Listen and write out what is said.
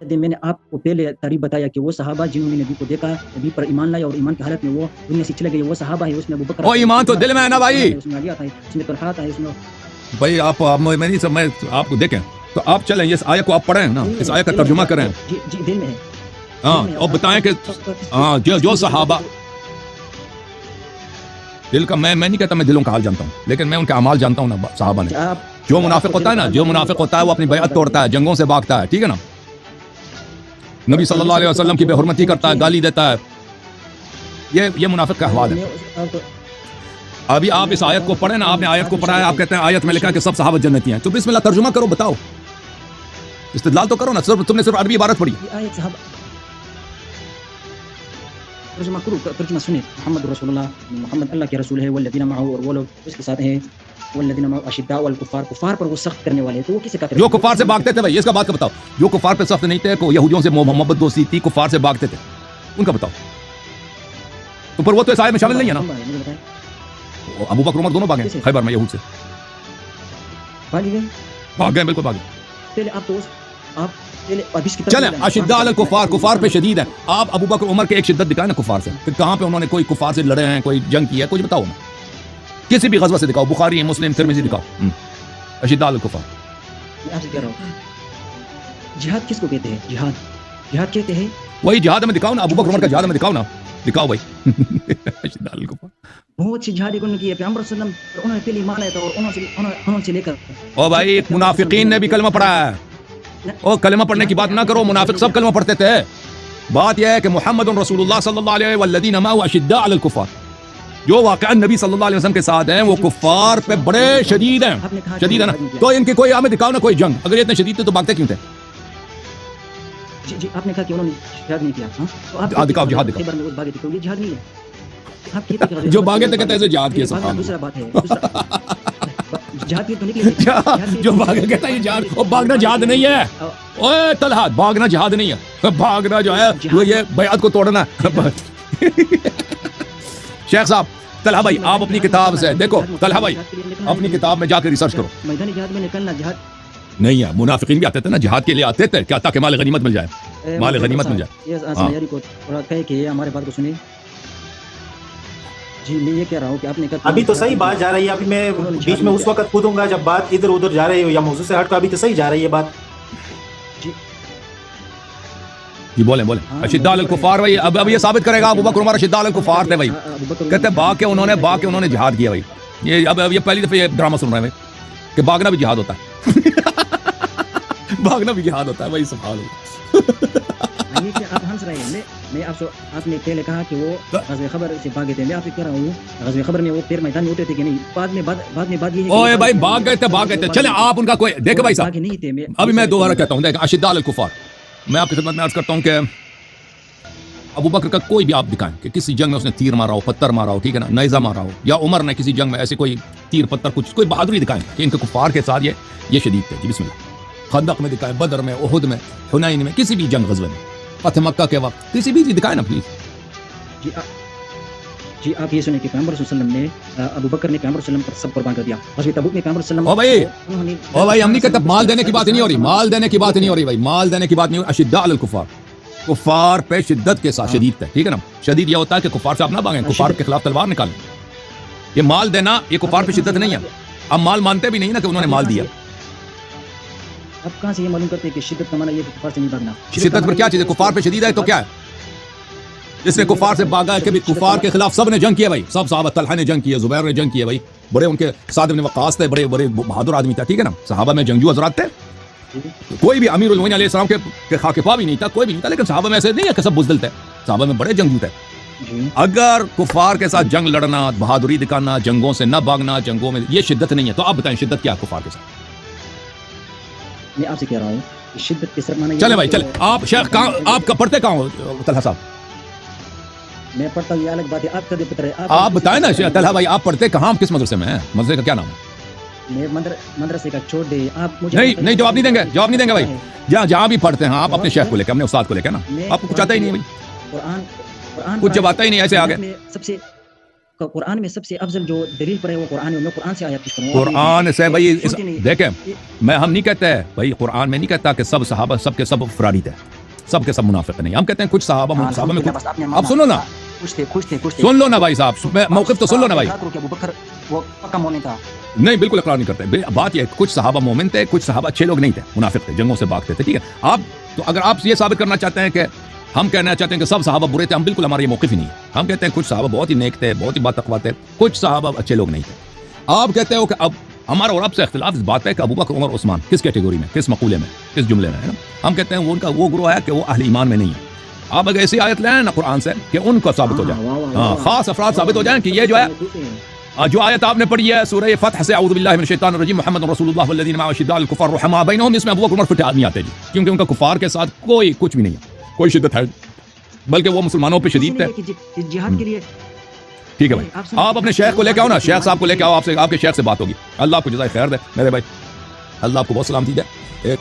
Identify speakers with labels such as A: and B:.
A: میں نے آپ کو پہلے تعریف بتایا کہ وہ صحابہ جنہوں نے نبی کو دیکھا، نبی پر ایمان لایا اور ایمان کی حالت میں وہ دنیا سے چلے گئے، وہ صحابہ ہے، اس میں ابو بکر،
B: وہ ایمان تو دل میں ہے نا بھائی.
A: اس میں علی تھا، اس میں طلحہ تھا، اس میں
B: بھائی آپ میں نہیں سب میں آپ کو دیکھیں تو آپ چلیں اس آیت کو آپ پڑھیں نا، اس آیت کا ترجمہ کریں.
A: جی دل میں ہے.
B: ہاں اور بتائیں کہ ہاں جو صحابہ دل کا میں نہیں کہتا میں دلوں کا حال جانتا ہوں، لیکن میں ان کے اعمال جانتا ہوں نا صحابہ نے. جو منافق ہوتا ہے نا، جو منافق ہوتا ہے وہ اپنی بیعت توڑتا ہے، جنگوں سے بھاگتا ہے، ٹھیک ہے نا، نبی صلی اللہ علیہ وسلم کی بے حرمتی کرتا ہے، گالی دیتا ہے، یہ منافق کا احوال ہے. ابھی آپ اس آیت کو پڑھیں نا، آپ نے آیت کو پڑھا ہے، آپ کہتے ہیں آیت میں لکھا ہے کہ سب صحابہ جنتی ہیں، تو بسم اللہ ترجمہ کرو، بتاؤ، استدلال تو کرو نا. تم نے صرف عربی عبارت پڑھی.
A: ترجمہ کرو، ترجمہ سنیں. محمد رسول اللہ، محمد اللہ کے رسول ہے، والذین معه، اور وہ لوگ اس کے ساتھ ہیں، والذین معه اشداء والکفار، کفار پر وہ سخت کرنے والے، تو وہ کسے کہتے ہیں؟
B: جو کفار سے بھاگتے تھے بھائی، اس کا بات کا بتاؤ. جو کفار پہ سخت نہیں تھے، کو یہودیوں سے محبت دوستی تھی، کفار سے بھاگتے تھے، ان کا بتاؤ. تو پر وہ تو اس آیت میں شامل نہیں ہے نا. ابو بکر عمر دونوں بھاگے خیبر میں یہود سے. بھاگ گئے، بالکل بھاگے.
A: پہلے آپ تو آپ
B: چلیں اشداء علی الکفار، کفار پہ شدید ہیں. آپ ابو بکر عمر کے ایک شدت دکھائیں نا کفار سے، پھر کہاں پہ انہوں نے کوئی کفار سے لڑے ہیں، کوئی جنگ کی ہے، کچھ بتاؤ نا. کسی بھی غزوہ سے دکھاؤ، بخاری، مسلم، ترمذی دکھاؤ. اشداء علی الکفار.
A: میں آپ سے کہہ رہا ہوں جہاد کس کو کہتے ہیں؟ جہاد کہتے ہیں
B: وہی جہاد میں دکھاؤ نا، ابو بکر عمر کا جہاد میں دکھاؤ نا، دکھاؤ بھائی. اشداء علی الکفار
A: بہت سی جہاد انہوں نے کی ہے، پیغمبر صلی اللہ علیہ وسلم انہوں نے پہلے ایمان لایا تھا، اور انہوں سے لے کر
B: او بھائی منافقین نے بھی کلمہ پڑھا ہے. او کلمہ پڑھنے کی بات نہ کرو، منافق سب کلمہ پڑھتے تھے. بات یہ ہے کہ محمد رسول اللہ صلی اللہ علیہ والذین معه اشداء علی الکفار، جو واقعا نبی صلی اللہ علیہ وسلم کے ساتھ ہیں، وہ کفار پہ بڑے شدید ہیں. شدید ہے نا، تو ان کی کوئی ہمیں دکھاؤ نا کوئی جنگ. اگر یہ اتنے شدید تھے تو بھاگتے کیوں تھے؟
A: جی آپ نے کہا کہ انہوں نے جہاد نہیں کیا.
B: ہاں دکھاؤ، جہاد دکھاؤ.
A: یہ جہاد نہیں ہے.
B: جو بھاگے تھے کہتے ہیں جہاد کیا.
A: دوسرا بات ہے، جہاد کی تو نکلی،
B: جو بھاگے کہتا ہے یہ جہاد، اور بھاگنا جہاد نہیں ہے. اوے طلحہ، بھاگنا جہاد نہیں ہے، بھاگنا جو ہے وہ یہ بیعت کو توڑنا. شیخ صاحب، طلحہ بھائی آپ اپنی کتاب سے دیکھو، طلحہ بھائی اپنی کتاب میں جا کے ریسرچ کرو.
A: میدان جہاد میں نکلنا جہاد
B: نہیں ہے. منافقین بھی آتے تھے نا، جہاد کے لیے آتے تھے کیا، تاکہ مال غنیمت مل جائے، مال غنیمت مل جائے.
A: یہ معیاری کو تھوڑا کہے کہ یہ ہمارے بات کو سنیں. جی میں یہ کہہ رہا ہوں کہ آپ نے کہا
C: ابھی تو صحیح بات جا رہی ہے. ابھی میں بیچ میں اس وقت کودوں گا جب بات ادھر ادھر جا رہی ہو یا موضوع سے ہٹ کر. ابھی تو صحیح جا رہی ہے بات.
B: جی بولیں اشداء علی الکفار. بھائی اب یہ ثابت کرے گا ابو بکر عمر اشداء علی الکفار تھے بھائی. کہتے بھاگ کے انہوں نے جہاد کیا بھائی. یہ پہلی دفعہ یہ ڈرامہ سن رہے ہیں بھائی کہ بھاگنا بھی جہاد ہوتا ہے. بھاگنا بھی جہاد ہوتا ہے بھائی. سبحان اللہ.
A: آپ ہنس رہے ہیں. میں آپ نے پہلے کہا کہ وہ غزوہ خیبر سے بھاگے تھے. میں آپ سے کہہ رہا ہوں غزوہ خیبر میں وہ پھر میدان میں اترے تھے کہ نہیں؟ بعد میں بات یہ ہے
B: اوے بھائی بھاگ گئے تھے. چلیں آپ ان کا کوئی دیکھیں بھائی صاحب. ابھی میں دوبارہ کہتا ہوں، دیکھیں اشداء علی الکفار. میں آپ کی خدمت میں عرض کرتا ہوں کہ ابو بکر کا کوئی بھی آپ دکھائیں کہ کسی جنگ میں اس نے تیر مارا ہو، پتھر مارا ہو، ٹھیک ہے نا، نیزہ مارا ہو، یا عمر نے کسی جنگ میں ایسے کوئی تیر پتھر کچھ کوئی بہادری دکھائیں کہ ان کے کفار کے ساتھ یہ شدید تھے. جی بسم اللہ. خندق میں دکھائیں، بدر میں، احد میں، حنین میں، کسی بھی جنگ غزوے میں، فتح مکہ کے وقت کسی بھی دکھائیں نا پلیز.
A: جی آپ یہ سنیں کہ پیغمبر صلی اللہ علیہ وسلم نے ابو بکر نے پیغمبر صلی اللہ علیہ وسلم پر سب قربان کر دیا. غزوہ تبوک میں پیغمبر صلی اللہ علیہ وسلم
B: او بھائی ہم نہیں کہتے مال دینے کی بات نہیں ہو رہی، مال دینے کی بات نہیں ہو رہی بھائی، مال دینے کی بات نہیں ہو رہی. اشداء علی الکفار، کفار پہ شدت کے ساتھ شدید تھے، ٹھیک ہے نا. شدید یہ ہوتا ہے کہ کفار سے آپ نہ بھاگیں، کفار کے خلاف تلوار نکالیں. یہ مال دینا یہ کفار پہ شدت نہیں ہے. اب مال مانتے بھی نہیں نا کہ انہوں نے مال دیا.
A: اب کہاں سے یہ معلوم کرتے ہیں کہ شدت کا معنی یہ کفار سے نہیں بھاگنا؟
B: شدت پر کیا چیز ہے؟ کفار پہ شدید ہے تو کیا ہے؟ جس نے کفار سے بھاگا ہے کہ بھی کفار کے خلاف سب نے جنگ کیا بھائی. سب صحابہ، طلحہ نے جنگ کی ہے، زبیر نے جنگ کی ہے بھائی. بڑے ان کے سعد بن وقاص تھے، بڑے بہادر آدمی تھا، ٹھیک ہے نا. صحابہ میں جنگجو حضرات تھے. کوئی بھی امیر المومنین علیہ السلام کے خاکفا بھی نہیں تھا، کوئی بھی نہیں تھا. لیکن صحابہ میں ایسے نہیں ہے کہ سب بزدل تھے. صحابہ میں بڑے جنگجو تھے. اگر کفار کے ساتھ جنگ لڑنا، بہادری دکھانا، جنگوں سے نہ بھاگنا، جنگوں میں یہ شدت نہیں ہے. تو آپ بتائیں شدت کیا ہے کفار کے ساتھ؟
A: میں آپ سے کہہ رہا ہوں کہ شدت کے ساتھ معنی
B: چلے بھائی چلے. آپ شیخ کہاں آپ کا پڑھتے کہاں ہو طلحہ صاحب؟
A: میں پڑھتا ہوں، یہ الگ بات ہے. آپ کدے پتہ ہے
B: آپ بتائیں نا طلحہ بھائی، آپ پڑھتے کہاں، کس مدرسے میں ہیں؟ مدرسے کا کیا نام ہے؟
A: میں مدرسے کا چھوڑ دے. آپ مجھے
B: نہیں جواب نہیں دیں گے بھائی. جہاں بھی پڑھتے ہیں آپ اپنے شیخ کو لے کے، اپنے استاد کو لے کے نا. آپ کو کچھ آتا ہی نہیں بھائی،
A: قرآن
B: کچھ جب آتا ہی نہیں ایسے آگے.
A: سب سے قرآن میں سب سے افضل جو دلیل پر ہے وہ قرآن ہے. میں قرآن سے آیات پیش کروں.
B: قرآن سے بھائی
A: سنتے نہیں.
B: دیکھیں میں ہم نہیں کہتے ہیں بھائی قرآن میں نہیں کہتا کہ سب صحابہ سب کے سب فراری تھے سب کے سب منافق نہیں. ہم کہتے ہیں کچھ صحابہ میں
A: بس آپ نے
B: اب سنو نا
A: خوش تھے
B: سن لو نا بھائی صاحب موقف تو سن لو نا بھائی.
A: ابو بکر وہ پکا مومن تھا.
B: نہیں بالکل اقرار نہیں کرتے. بات یہ ہے کچھ صحابہ مومن تھے کچھ صحابہ اچھے لوگ نہیں تھے منافق تھے جنگوں سے بھاگتے تھے. ٹھیک ہے آپ تو اگر آپ یہ ثابت کرنا چاہتے ہیں کہ ہم کہنا چاہتے ہیں کہ سب صحابہ برے تھے ہم بالکل ہمارا یہ موقف ہی نہیں ہے. ہم کہتے ہیں کچھ صحابہ بہت ہی نیک تھے بہت ہی باتقوا تھے کچھ صحابہ اچھے لوگ نہیں تھے. آپ کہتے ہو کہ اب ہمارا اور آپ سے اختلاف اس بات ہے کہ ابو بکر عمر عثمان کس کیٹیگری میں کس مقولے میں کس جملے میں ہے نا. ہم کہتے ہیں وہ ان کا وہ گروہ ہے کہ وہ اہل ایمان میں نہیں ہے. آپ اگر ایسی آیت لیں نا قرآن سے کہ ان کو ثابت ہو جائے خاص افراد ثابت ہو جائیں کہ یہ جو ہے جو آیت آپ نے پڑھی ہے سورہ فتح سے اعوذ باللہ من الشیطان الرجیم محمد رسول اللہ والذین معه اشداء علی الکفار رحماء بینہم اس میں ابو بکر عمر فٹے آدمی آتے جی کیونکہ ان کا کفار کے ساتھ کوئی کچھ بھی نہیں ہے کوئی شدت ہے بلکہ وہ مسلمانوں پہ شدید تھے
A: جہاد کے لیے.
B: ٹھیک ہے بھائی آپ اپنے شیخ کو لے کے آؤ نا شیخ صاحب کو لے کے آؤ آپ سے آپ کے شیخ سے بات ہوگی. اللہ آپ کو جزائے خیر دے میرے بھائی اللہ آپ کو بہت سلامتی دے.